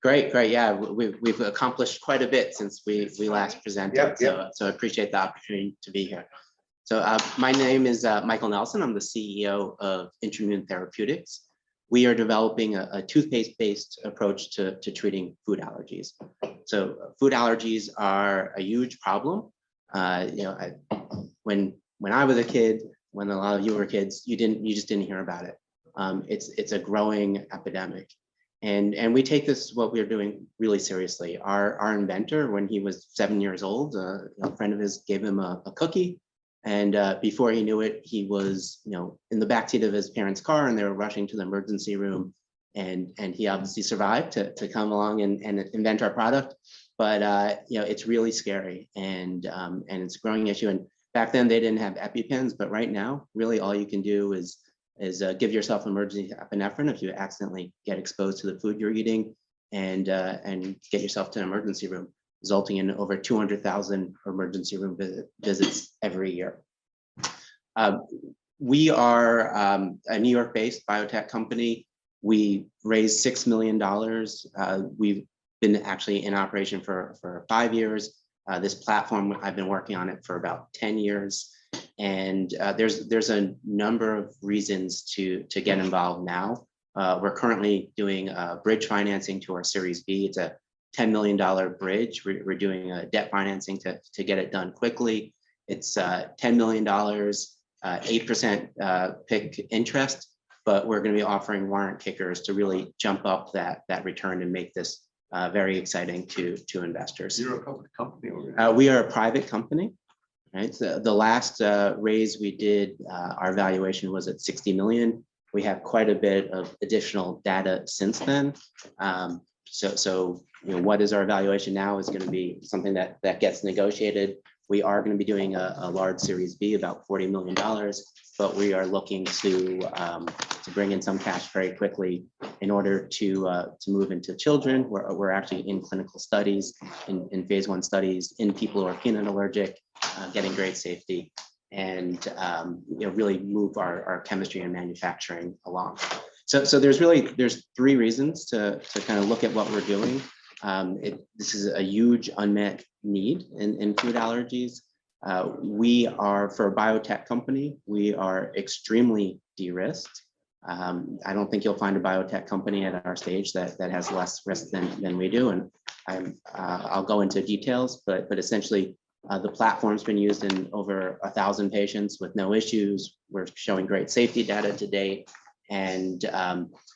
Great, great. Yeah, we've accomplished quite a bit since we last presented. Yep, yep. So I appreciate the opportunity to be here. So my name is Michael Nelson. I'm the CEO of Intrommune Therapeutics. We are developing a toothpaste-based approach to treating food allergies. So food allergies are a huge problem. When I was a kid, when a lot of you were kids, you just didn't hear about it. It's a growing epidemic. And we take what we're doing really seriously. Our inventor, when he was 7 years old, a friend of his gave him a cookie. And before he knew it, he was in the backseat of his parents' car, and they were rushing to the emergency room. And he obviously survived to come along and invent our product. But it's really scary, and it's a growing issue. And back then they didn't have EpiPens, but right now, really all you can do is give yourself emergency epinephrine if you accidentally get exposed to the food you're eating, and get yourself to an emergency room, resulting in over 200,000 emergency room visits every year. We are a New York-based biotech company. We raised $6 million. We've been actually in operation for 5 years. This platform, I've been working on it for about 10 years. And there's a number of reasons to get involved now. We're currently doing bridge financing to our Series B. It's a $10 million bridge. We're doing a debt financing to get it done quickly. It's $10 million, 8% PIK interest, but we're going to be offering warrant kickers to really jump up that return and make this very exciting to investors. You're a public company already. We are a private company. Right. So the last raise we did, our valuation was at 60 million. We have quite a bit of additional data since then. So what is our valuation now is going to be something that gets negotiated. We are going to be doing a large Series B, about $40 million, but we are looking to bring in some cash very quickly in order to move into children. We're actually in clinical studies, in phase 1 studies in people who are peanut allergic, getting great safety, and really move our chemistry and manufacturing along. So there's 3 reasons to kind of look at what we're doing. This is a huge unmet need in food allergies. We are, for a biotech company, we are extremely de-risked. I don't think you'll find a biotech company at our stage that has less risk than we do. And I'll go into details, but essentially, the platform's been used in over 1,000 patients with no issues. We're showing great safety data to date. And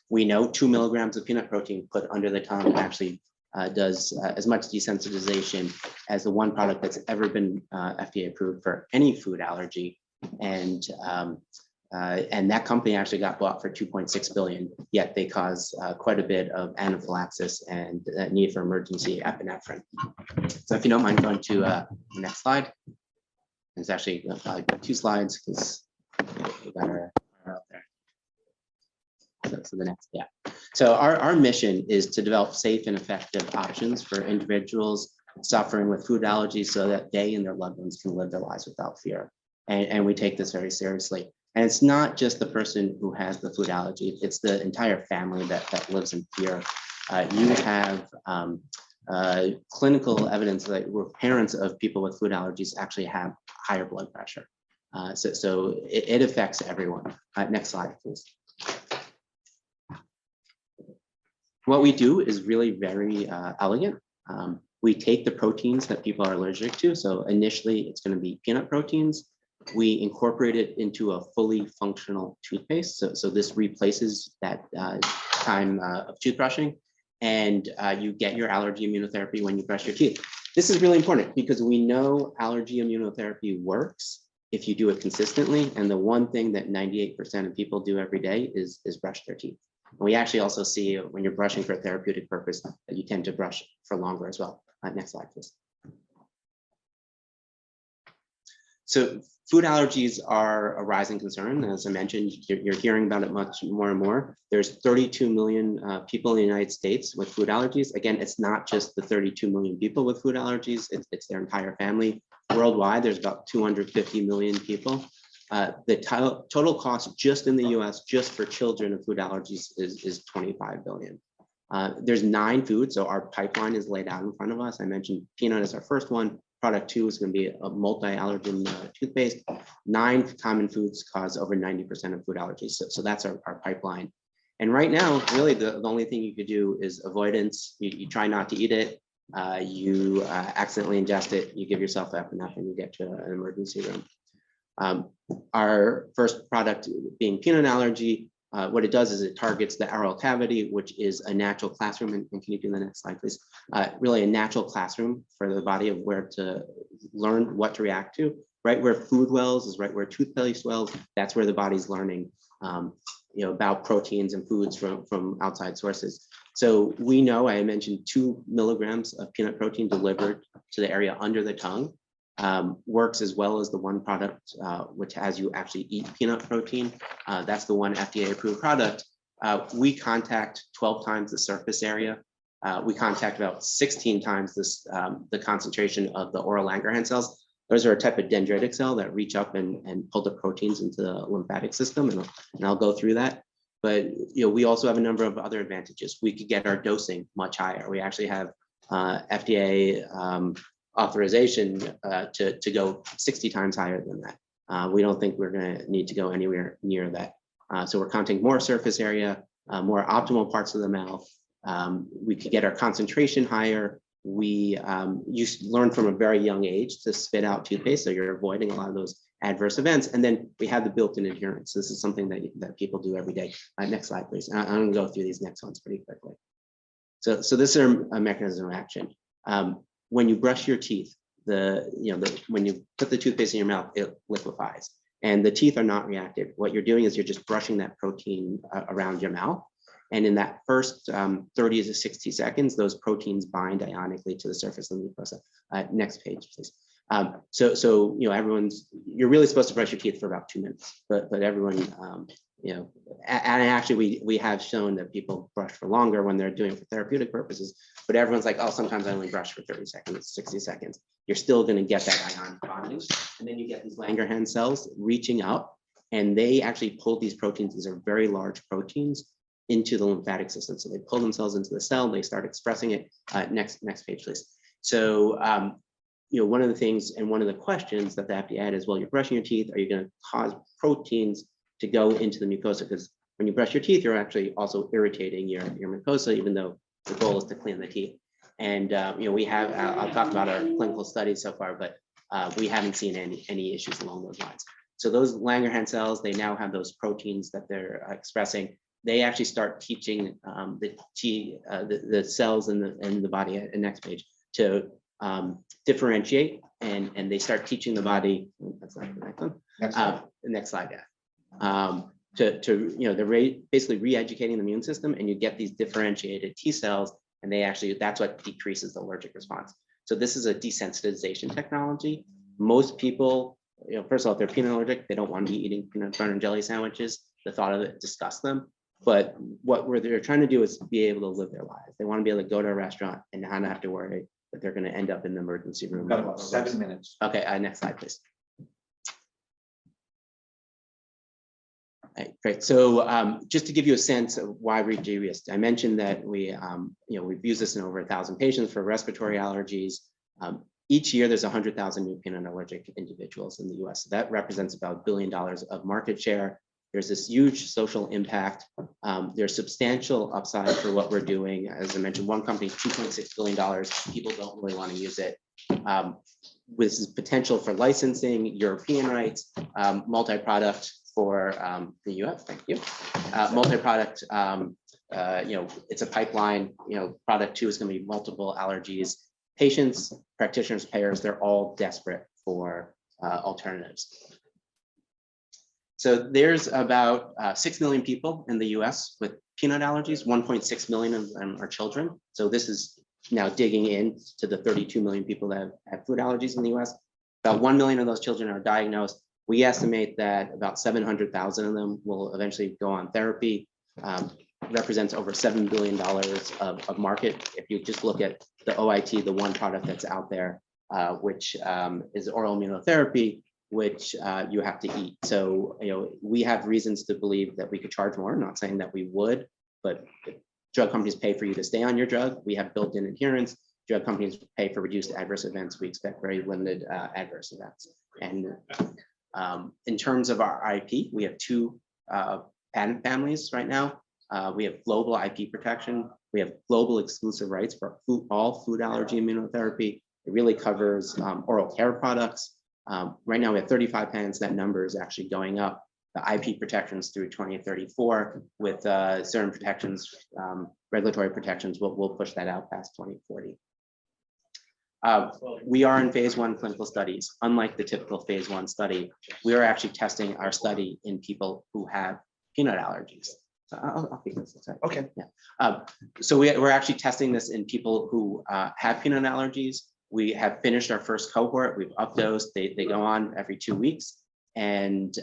we know 2 milligrams of peanut protein put under the tongue actually does as much desensitization as the one product that's ever been FDA approved for any food allergy. And that company actually got bought for $2.6 billion, yet they cause quite a bit of anaphylaxis and need for emergency epinephrine. So if you don't mind going to the next slide. There's actually probably 2 slides because we got our out there. So the next, yeah. So our mission is to develop safe and effective options for individuals suffering with food allergies so that they and their loved ones can live their lives without fear. And we take this very seriously. And it's not just the person who has the food allergy, it's the entire family that lives in fear. You have clinical evidence that parents of people with food allergies actually have higher blood pressure. So it affects everyone. Next slide, please. What we do is really very elegant. We take the proteins that people are allergic to. So initially, it's going to be peanut proteins. We incorporate it into a fully functional toothpaste. So this replaces that time of toothbrushing, and you get your allergy immunotherapy when you brush your teeth. This is really important because we know allergy immunotherapy works if you do it consistently. And the one thing that 98% of people do every day is brush their teeth. And we actually also see when you're brushing for a therapeutic purpose that you tend to brush for longer as well. Next slide, please. So food allergies are a rising concern. As I mentioned, you're hearing about it much more and more. There's 32 million people in the United States with food allergies. Again, it's not just the 32 million people with food allergies, it's their entire family. Worldwide, there's about 250 million people. The total cost just in the US, just for children of food allergies is 25 billion. There's 9 foods, so our pipeline is laid out in front of us. I mentioned peanut is our first one. Product 2 is going to be a multi-allergen toothpaste. 9 common foods cause over 90% of food allergies. So that's our pipeline. And right now, really, the only thing you could do is avoidance. You try not to eat it. You accidentally ingest it. You give yourself epinephrine and you get to an emergency room. Our first product being peanut allergy, what it does is it targets the oral cavity, which is a natural classroom. And can you do the next slide, please? Really a natural classroom for the body of where to learn what to react to. Right where food wells is right where toothpaste wells. That's where the body's learning, about proteins and foods from outside sources. So we know, I mentioned 2 milligrams of peanut protein delivered to the area under the tongue. Works as well as the one product which has you actually eat peanut protein. That's the one FDA approved product. We contact 12 times the surface area. We contact about 16 times the concentration of the oral Langerhans cells. Those are a type of dendritic cell that reach up and pull the proteins into the lymphatic system, and I'll go through that. But we also have a number of other advantages. We could get our dosing much higher. We actually have FDA authorization to go 60 times higher than that. We don't think we're going to need to go anywhere near that. So we're counting more surface area, more optimal parts of the mouth. We could get our concentration higher. You learn from a very young age to spit out toothpaste, so you're avoiding a lot of those adverse events. And then we have the built-in adherence. This is something that people do every day. Next slide, please. I'm going to go through these next ones pretty quickly. So this is a mechanism of action. When you brush your teeth, when you put the toothpaste in your mouth, it liquefies, and the teeth are not reactive. What you're doing is you're just brushing that protein around your mouth. And in that first 30 to 60 seconds, those proteins bind ionically to the surface of the mucosa. Next page, please. So you're really supposed to brush your teeth for about 2 minutes, but everyone, and actually we have shown that people brush for longer when they're doing it for therapeutic purposes, but everyone's like, oh, sometimes I only brush for 30 seconds, 60 seconds. You're still going to get that ionic bonding. And then you get these Langerhans cells reaching up, and they actually pull these proteins. These are very large proteins into the lymphatic system. So they pull themselves into the cell, they start expressing it. Next page, please. So, one of the things and one of the questions that the FDA had is, well, you're brushing your teeth, are you going to cause proteins to go into the mucosa? Because when you brush your teeth, you're actually also irritating your mucosa, even though the goal is to clean the teeth. And, we have, I'll talk about our clinical studies so far, but we haven't seen any issues along those lines. So those Langerhans cells, they now have those proteins that they're expressing. They actually start teaching the cells in the body, at the next page, to differentiate, and they start teaching the body. That's not the next one. The next slide, yeah. They're basically re-educating the immune system, and you get these differentiated T cells, and that's what decreases the allergic response. So this is a desensitization technology. Most people, first of all, if they're peanut allergic, they don't want to be eating peanut butter and jelly sandwiches. The thought of it disgusts them. But what they're trying to do is be able to live their lives. They want to be able to go to a restaurant and not have to worry that they're going to end up in the emergency room. We've got about 7 minutes. Okay, next slide, please. Right, great. So just to give you a sense of why we de-risked, I mentioned that we've used this in over 1,000 patients for respiratory allergies. Each year, there's 100,000 new peanut allergic individuals in the US. So that represents about $1 billion of market share. There's this huge social impact. There's substantial upside for what we're doing. As I mentioned, one company, $2.6 billion. People don't really want to use it. With potential for licensing, European rights, multi-product for the US. Thank you. Multi-product. It's a pipeline. Product 2 is going to be multiple allergies. Patients, practitioners, payers, they're all desperate for alternatives. So there's about 6 million people in the US with peanut allergies. 1.6 million of them are children. So this is now digging in to the 32 million people that have food allergies in the US. About 1 million of those children are diagnosed. We estimate that about 700,000 of them will eventually go on therapy. Represents over $7 billion of market. If you just look at the OIT, the one product that's out there, which is oral immunotherapy, which you have to eat. So, we have reasons to believe that we could charge more. I'm not saying that we would, but drug companies pay for you to stay on your drug. We have built-in adherence. Drug companies pay for reduced adverse events. We expect very limited adverse events. And in terms of our IP, we have two patent families right now. We have global IP protection. We have global exclusive rights for all food allergy immunotherapy. It really covers oral care products. Right now we have 35 patents. That number is actually going up. The IP protections through 2034 with certain protections, regulatory protections, we'll push that out past 2040. We are in phase 1 clinical studies. Unlike the typical phase 1 study, we are actually testing our study in people who have peanut allergies. So I'll keep this. Okay. Yeah. So we're actually testing this in people who have peanut allergies. We have finished our first cohort. We've updosed. They go on every 2 weeks, and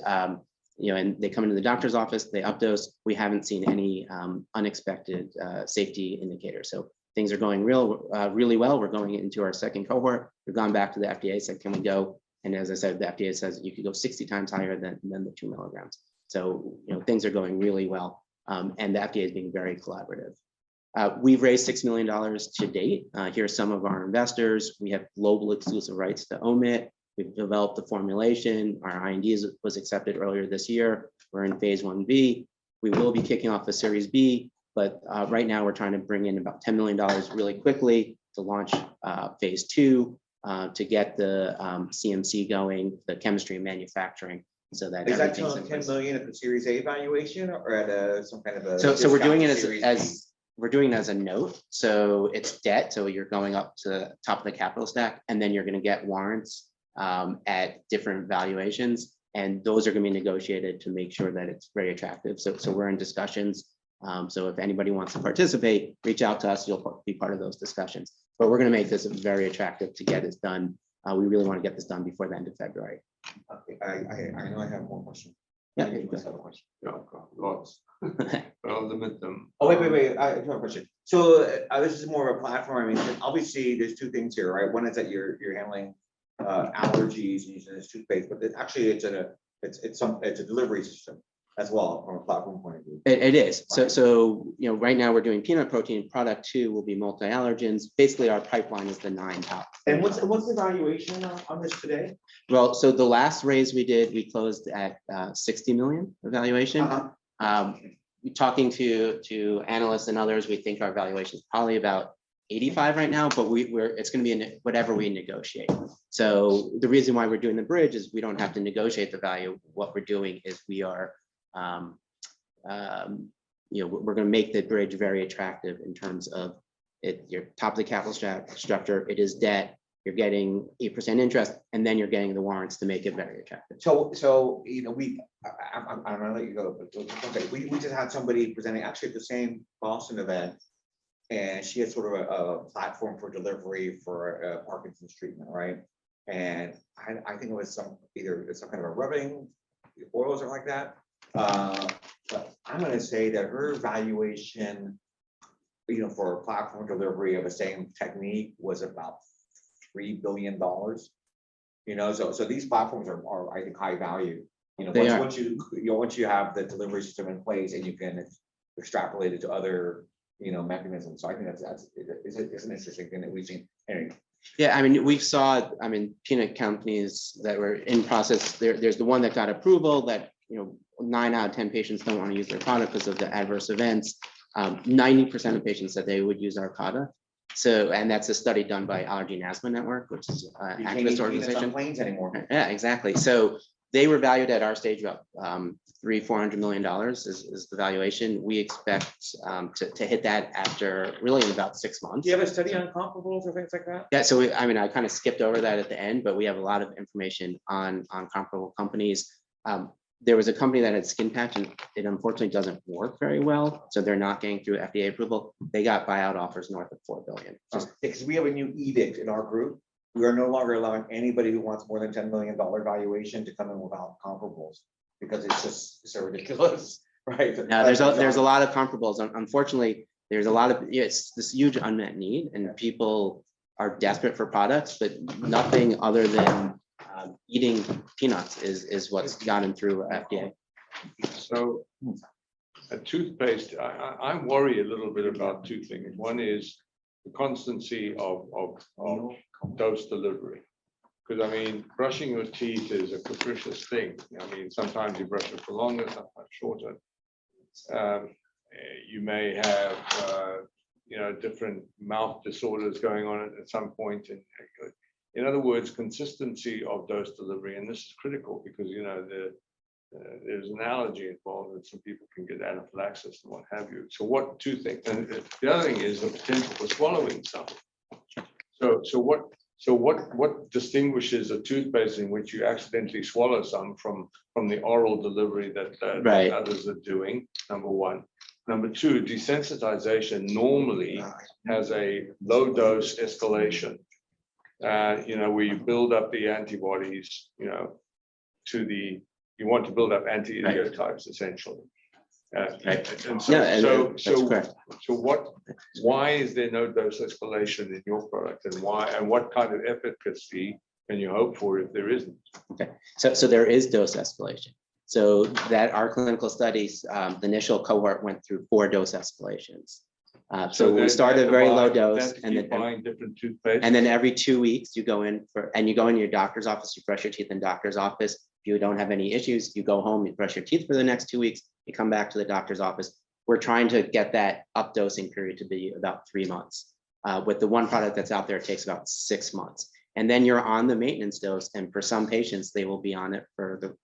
and they come into the doctor's office. They updose. We haven't seen any unexpected safety indicators. So things are going really well. We're going into our second cohort. We've gone back to the FDA, said, can we go? And as I said, the FDA says you could go 60 times higher than the 2 milligrams. So things are going really well. And the FDA is being very collaborative. We've raised $6 million to date. Here are some of our investors. We have global exclusive rights to omit. We've developed the formulation. Our IND was accepted earlier this year. We're in phase 1B. We will be kicking off a Series B, but right now we're trying to bring in about $10 million really quickly to launch phase 2, to get the CMC going, the chemistry and manufacturing, so that is that 10 million at the Series A valuation or at some kind of a so we're doing it as we're doing it as a note. So it's debt. So you're going up to the top of the capital stack, and then you're going to get warrants at different valuations, and those are going to be negotiated to make sure that it's very attractive. So we're in discussions. So if anybody wants to participate, reach out to us. You'll be part of those discussions. But we're going to make this very attractive to get it done. We really want to get this done before the end of February. Okay, I know I have one question. Yeah, you have a question. Yeah, I've got lots, but I'll limit them. Oh, wait. I have a question. So this is more of a platform. I mean, obviously there's two things here, right? One is that you're handling allergies and using this toothpaste, but actually it's a delivery system as well from a platform point of view. It is. So right now we're doing peanut protein. Product 2 will be multi-allergens. Basically, our pipeline is the 9 top. And what's the valuation on this today? Well, so the last raise we did, we closed at 60 million valuation. Talking to analysts and others, we think our valuation is probably about 85 right now, but it's going to be whatever we negotiate. So the reason why we're doing the bridge is we don't have to negotiate the value. What we're doing is we are we're going to make the bridge very attractive in terms of your top of the capital structure. It is debt. You're getting 8% interest, and then you're getting the warrants to make it very attractive. So I'm gonna let you go, but okay, we just had somebody presenting actually at the same Boston event, and she had sort of a platform for delivery for Parkinson's treatment, right? And I think it was some kind of a rubbing oils or like that. But I'm going to say that her valuation, for a platform delivery of the same technique was about $3 billion. So these platforms are I think high value. Once you have the delivery system in place and you can extrapolate it to other mechanisms. So I think it's an interesting thing that we've seen. Anyway. Yeah, I mean, peanut companies that were in process. There's the one that got approval that 9 out of 10 patients don't want to use their product because of the adverse events. 90% of patients said they would use our product. So, and that's a study done by Allergy and Asthma Network, which is an activist organization. Planes anymore. Yeah, exactly. So they were valued at our stage about $300-400 million is the valuation. We expect to hit that after really in about 6 months. Do you have a study on comparables or things like that? Yeah, so I kind of skipped over that at the end, but we have a lot of information on comparable companies. There was a company that had skin patch, and it unfortunately doesn't work very well, so they're not getting through FDA approval. They got buyout offers north of $4 billion. Because we have a new edict in our group. We are no longer allowing anybody who wants more than $10 million valuation to come in without comparables, because it's just so ridiculous, right? Now, there's a lot of comparables. Unfortunately, there's a lot of it's this huge unmet need, and people are desperate for products, but nothing other than eating peanuts is what's gotten through FDA. So a toothpaste, I worry a little bit about two things. One is the constancy of dose delivery. Because I mean, brushing your teeth is a capricious thing. I mean, sometimes you brush it for longer, sometimes shorter. You may have, you know, different mouth disorders going on at some point. And in other words, consistency of dose delivery, and this is critical because, you know, there's an allergy involved and some people can get anaphylaxis and what have you. So what two things, and the other thing is the potential for swallowing something. So what distinguishes a toothpaste in which you accidentally swallow some from the oral delivery that others are doing, number one. Number two, desensitization normally has a low dose escalation, you know, where you build up the antibodies, you know, you want to build up anti-idiotypes essentially. And so why is there no dose escalation in your product, and why, and what kind of efficacy can you hope for if there isn't? Okay, so there is dose escalation. So that our clinical studies, the initial cohort went through 4 dose escalations. So we started a very low dose, and then buying different toothpaste. And then every 2 weeks you go in you go in your doctor's office, you brush your teeth in doctor's office. If you don't have any issues, you go home, you brush your teeth for the next 2 weeks, you come back to the doctor's office. We're trying to get that up dosing period to be about 3 months. With the one product that's out there, it takes about 6 months. And then you're on the maintenance dose, and for some patients, they will be on it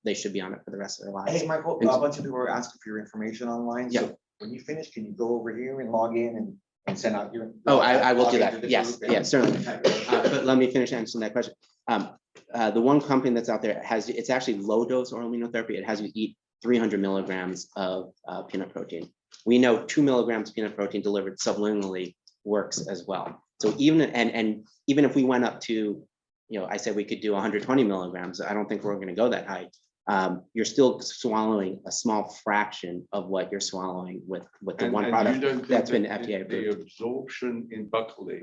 they should be on it for the rest of their lives. Hey, Michael, a bunch of people are asking for your information online. Yeah. So when you finish, can you go over here and log in and send out your? Oh, I will do that. Yes, yeah, certainly. But let me finish answering that question. The one company that's out there it's actually low dose oral immunotherapy. It has you eat 300 milligrams of peanut protein. We know 2 milligrams peanut protein delivered sublingually works as well. So even even if we went up to, you know, I said we could do 120 milligrams. I don't think we're going to go that high. You're still swallowing a small fraction of what you're swallowing with the one product that's been FDA approved. The absorption in buccally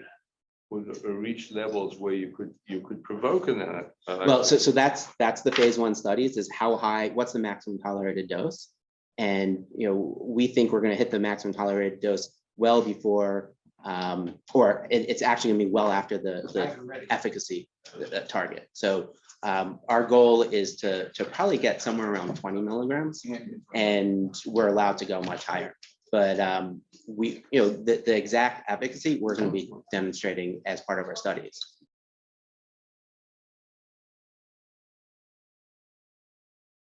would reach levels where you could provoke an well, so that's the phase 1 studies, is how high, what's the maximum tolerated dose, and you know, we think we're going to hit the maximum tolerated dose well before, or it's actually going to be well after the efficacy target. So our goal is to probably get somewhere around 20 milligrams, and we're allowed to go much higher. But the exact efficacy we're going to be demonstrating as part of our studies.